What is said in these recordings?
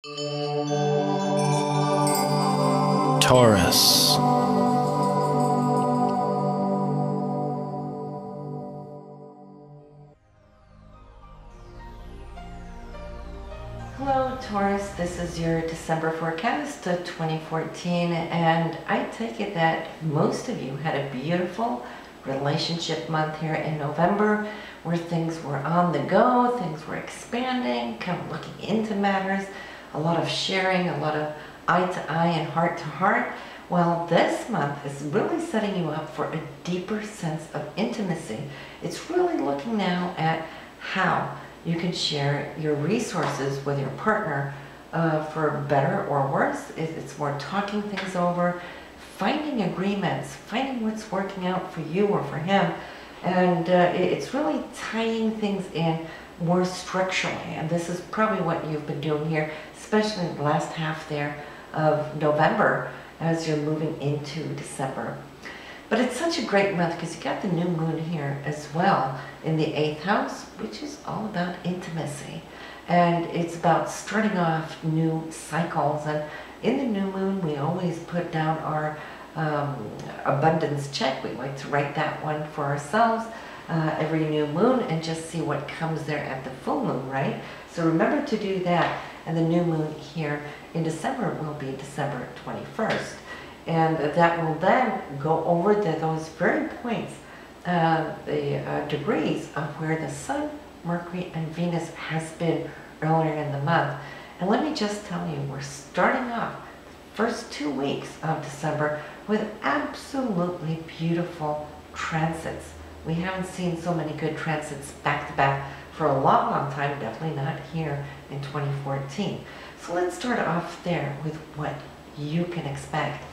Taurus. Hello Taurus, this is your December forecast of 2014, and I take it that most of you had a beautiful relationship month here in November where things were on the go, things were expanding, kind of looking into matters, a lot of sharing, a lot of eye to eye and heart to heart. Well, this month is really setting you up for a deeper sense of intimacy. It's really looking now at how you can share your resources with your partner for better or worse. It's more talking things over, finding agreements, finding what's working out for you or for him. And it's really tying things in more structurally. And this is probably what you've been doing here, especially the last half there of November as you're moving into December. But it's such a great month because you got the new moon here as well in the 8th house, which is all about intimacy. And it's about starting off new cycles. And in the new moon, we always put down our abundance check. We like to write that one for ourselves every new moon and just see what comes there at the full moon, right? So remember to do that. And the new moon here in December will be December 21st. And that will then go over those very points, the degrees of where the Sun, Mercury, and Venus has been earlier in the month. And let me just tell you, we're starting off the first 2 weeks of December with absolutely beautiful transits. We haven't seen so many good transits back to back for a long, long time, definitely not here in 2014. So let's start off there with what you can expect.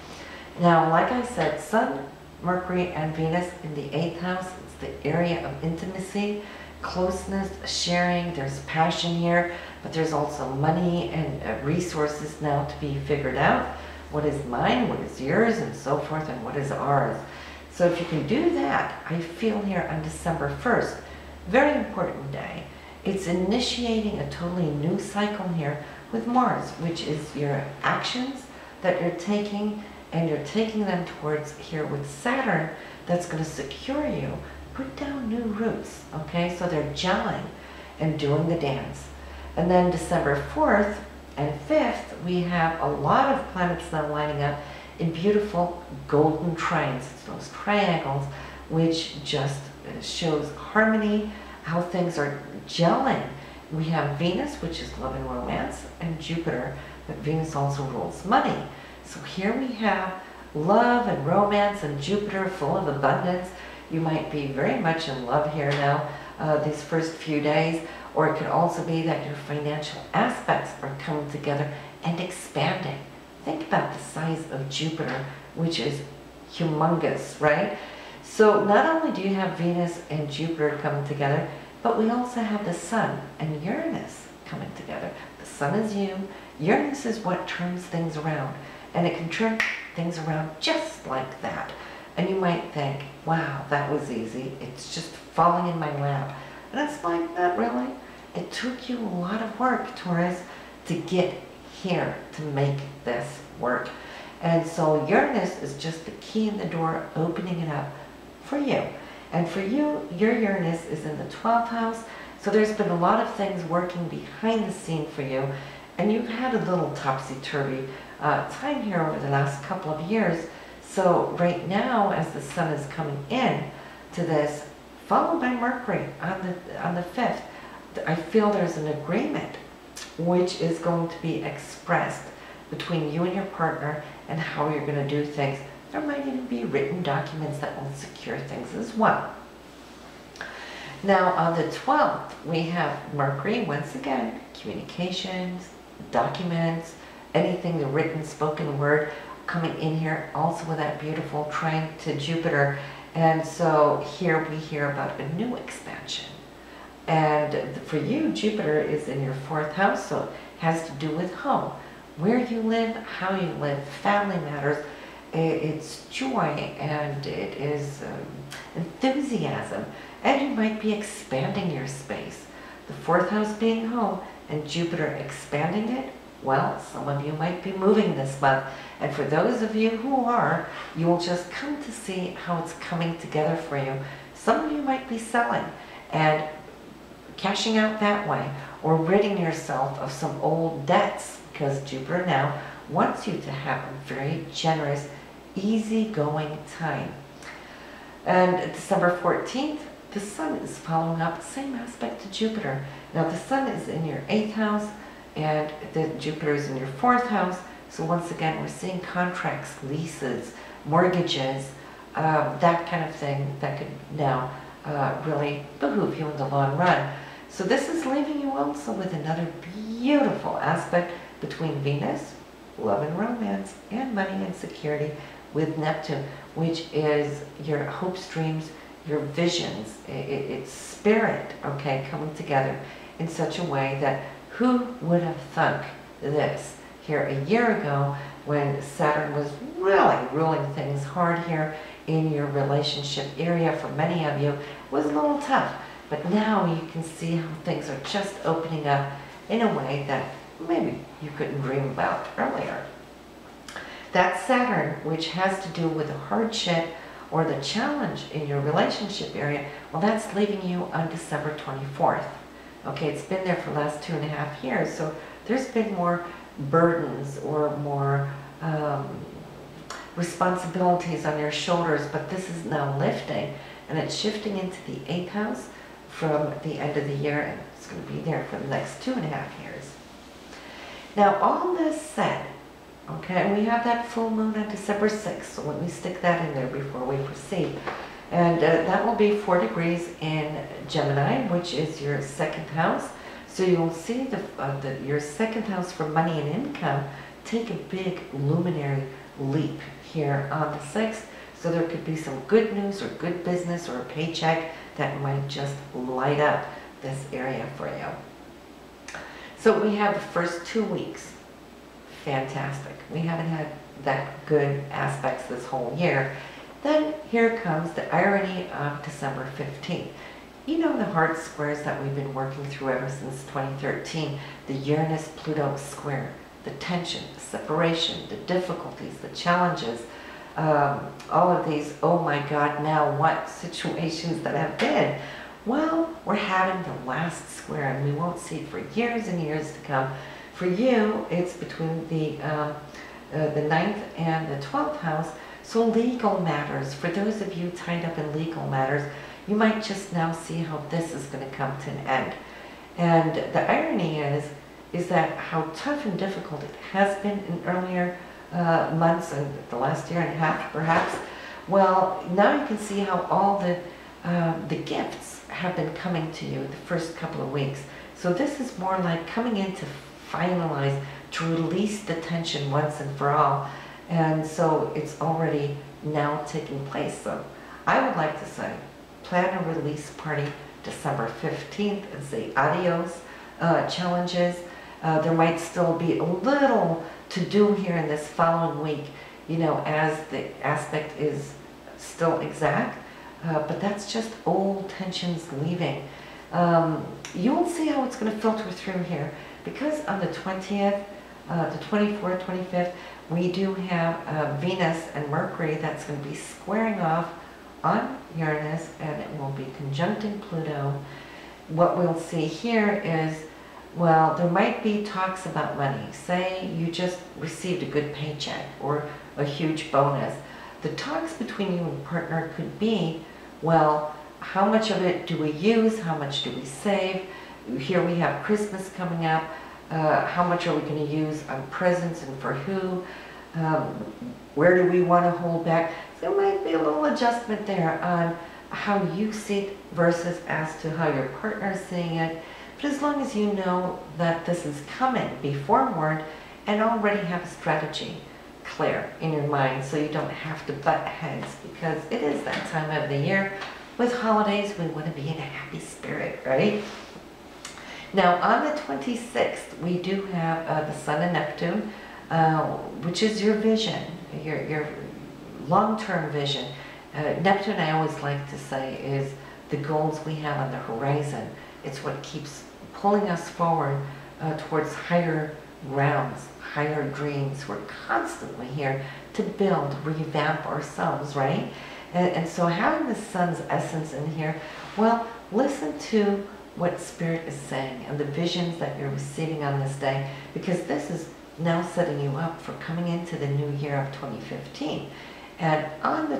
Now, like I said, Sun, Mercury, and Venus in the 8th house. It's the area of intimacy, closeness, sharing. There's passion here, but there's also money and resources now to be figured out. What is mine, what is yours, and so forth, and what is ours. So if you can do that, I feel here on December 1st, very important day. It's initiating a totally new cycle here with Mars, which is your actions that you're taking, and you're taking them towards here with Saturn that's going to secure you, put down new roots, okay? So they're gelling and doing the dance. And then December 4th and 5th, we have a lot of planets now lining up in beautiful golden trines. It's those triangles, which just shows harmony, how things are gelling. We have Venus, which is love and romance, and Jupiter, but Venus also rules money. So here we have love and romance and Jupiter full of abundance. You might be very much in love here now these first few days, or it could also be that your financial aspects are coming together and expanding. Think about the size of Jupiter, which is humongous, right? So not only do you have Venus and Jupiter coming together, but we also have the Sun and Uranus coming together. The Sun is you, Uranus is what turns things around. And it can turn things around just like that. And you might think, wow, that was easy. It's just falling in my lap. And it's like, not really. It took you a lot of work, Taurus, to get here, to make this work. And so Uranus is just the key in the door, opening it up for you. And for you, your Uranus is in the 12th house. So there's been a lot of things working behind the scene for you. And you've had a little topsy-turvy time here over the last couple of years. So right now, as the Sun is coming in to this, followed by Mercury on the 5th, I feel there's an agreement which is going to be expressed between you and your partner and how you're going to do things. There might even be written documents that will secure things as well. Now on the 12th, we have Mercury, once again, communications, documents, anything, the written, spoken word coming in here, also with that beautiful trine to Jupiter. And so here we hear about a new expansion. And for you, Jupiter is in your 4th house, so it has to do with home. Where you live, how you live, family matters. It's joy and it is enthusiasm. And you might be expanding your space. The 4th house being home and Jupiter expanding it, Well, some of you might be moving this month, and for those of you who are, you will just come to see how it's coming together for you. Some of you might be selling and cashing out that way, or ridding yourself of some old debts, because Jupiter now wants you to have a very generous, easygoing time. And December 14th, the Sun is following up the same aspect to Jupiter. Now the Sun is in your 8th house, and Jupiter is in your 4th house. So once again, we're seeing contracts, leases, mortgages, that kind of thing that could now really behoove you in the long run. So this is leaving you also with another beautiful aspect between Venus, love and romance, and money and security with Neptune, which is your hopes, dreams, your visions. It's spirit, okay, coming together in such a way that who would have thunk this here a year ago when Saturn was really ruling things hard here in your relationship area. For many of you, it was a little tough. But now you can see how things are just opening up in a way that maybe you couldn't dream about earlier. That Saturn, which has to do with the hardship or the challenge in your relationship area, well, that's leaving you on December 24th. Okay, it's been there for the last 2.5 years, so there's been more burdens or more responsibilities on your shoulders, but this is now lifting, and it's shifting into the 8th house from the end of the year, and it's going to be there for the next 2.5 years. Now, all this said, okay, and we have that full moon on December 6th, so let me stick that in there before we proceed. And that will be 4 degrees in Gemini, which is your 2nd house. So you'll see your 2nd house for money and income take a big luminary leap here on the 6th. So there could be some good news or good business or a paycheck that might just light up this area for you. So we have the first 2 weeks. Fantastic. We haven't had that good aspects this whole year. Then here comes the irony of December 15th. You know the hard squares that we've been working through ever since 2013, the Uranus-Pluto square, the tension, the separation, the difficulties, the challenges, all of these, oh my God, now what situations that have been. Well, we're having the last square, and we won't see it for years and years to come. For you, it's between the 9th and the 12th house, so legal matters. For those of you tied up in legal matters, you might just now see how this is going to come to an end. And the irony is that how tough and difficult it has been in earlier months and the last year and a half perhaps. Well, now you can see how all the gifts have been coming to you the first couple of weeks. So this is more like coming in to finalize, to release the tension once and for all. And so it's already now taking place. So I would like to say, plan a release party December 15th and say adios challenges. There might still be a little to do here in this following week, you know, as the aspect is still exact, but that's just old tensions leaving. You'll see how it's going to filter through here, because on the 20th, the 24th, 25th, we do have Venus and Mercury that's going to be squaring off on Uranus, and it will be conjuncting Pluto. What we'll see here is, well, there might be talks about money. Say you just received a good paycheck or a huge bonus. The talks between you and partner could be, well, how much of it do we use? How much do we save? Here we have Christmas coming up. How much are we going to use on presents and for who? Where do we want to hold back? There might be a little adjustment there on how you see it versus as to how your partner is seeing it. But as long as you know that this is coming, be forewarned and already have a strategy clear in your mind so you don't have to butt heads, because it is that time of the year. With holidays, we want to be in a happy spirit, right? Now, on the 26th, we do have the Sun and Neptune, which is your vision, your long-term vision. Neptune, I always like to say, is the goals we have on the horizon. It's what keeps pulling us forward towards higher realms, higher dreams. We're constantly here to build, revamp ourselves, right? And so having the sun's essence in here, well, listen to what Spirit is saying and the visions that you're receiving on this day, because this is now setting you up for coming into the new year of 2015. And on the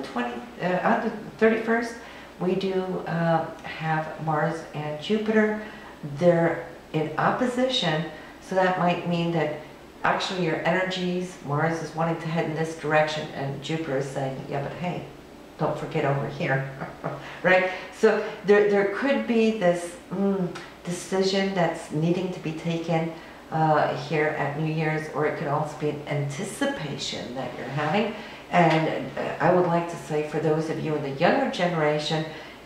31st, we do have Mars and Jupiter. They're in opposition, so that might mean that actually your energies, Mars is wanting to head in this direction, and Jupiter is saying, yeah, but hey, don't forget over here, right? So there could be this decision that's needing to be taken here at New Year's, or it could also be an anticipation that you're having. And I would like to say, for those of you in the younger generation,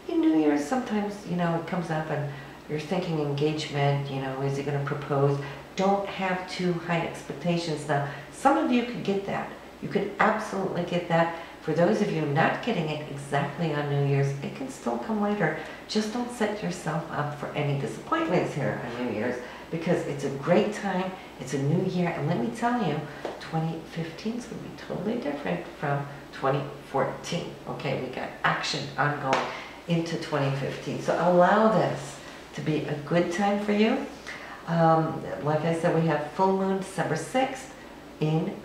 in New Year's sometimes, you know, it comes up and you're thinking engagement, you know, is he going to propose? Don't have too high expectations. Now, some of you could get that. You could absolutely get that. For those of you not getting it exactly on New Year's, it can still come later. Just don't set yourself up for any disappointments here on New Year's, because it's a great time. It's a new year, and let me tell you, 2015 is going to be totally different from 2014. Okay, we got action ongoing into 2015. So allow this to be a good time for you. Like I said, we have full moon December 6th in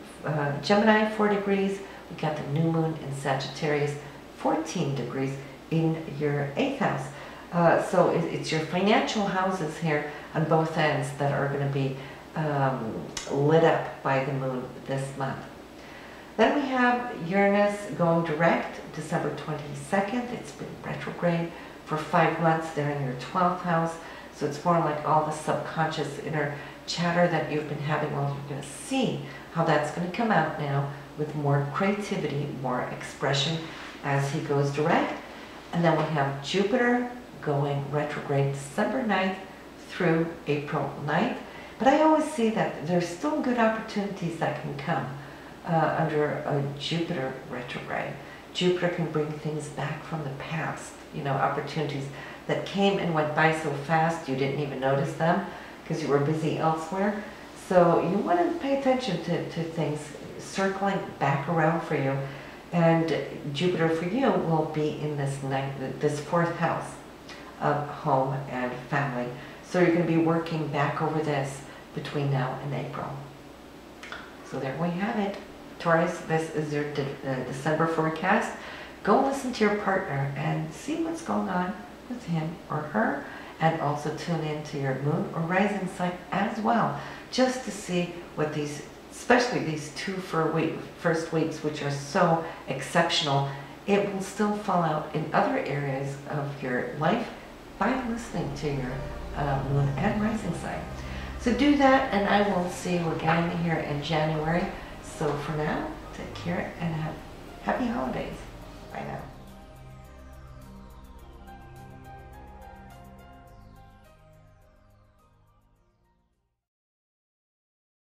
Gemini, 4 degrees. We got the new moon in Sagittarius, 14 degrees in your 8th house. So it's your financial houses here on both ends that are going to be lit up by the moon this month. Then we have Uranus going direct December 22nd. It's been retrograde for 5 months. They're in your 12th house. So it's more like all the subconscious inner chatter that you've been having. Well, you're going to see how that's going to come out now with more creativity, more expression as he goes direct. And then we have Jupiter going retrograde December 9th through April 9th. But I always see that there's still good opportunities that can come under a Jupiter retrograde. Jupiter can bring things back from the past, you know, opportunities that came and went by so fast you didn't even notice them because you were busy elsewhere. So you want to pay attention to things circling back around for you. And Jupiter for you will be in this 4th house of home and family. So you're going to be working back over this between now and April. So there we have it. Taurus, this is your December forecast. Go listen to your partner and see what's going on with him or her, and also tune in to your moon or rising sign as well, just to see what these, especially these 2 first weeks, which are so exceptional, it will still fall out in other areas of your life by listening to your moon and rising sign. So do that, and I will see you again here in January. So for now, take care and have happy holidays. Bye now.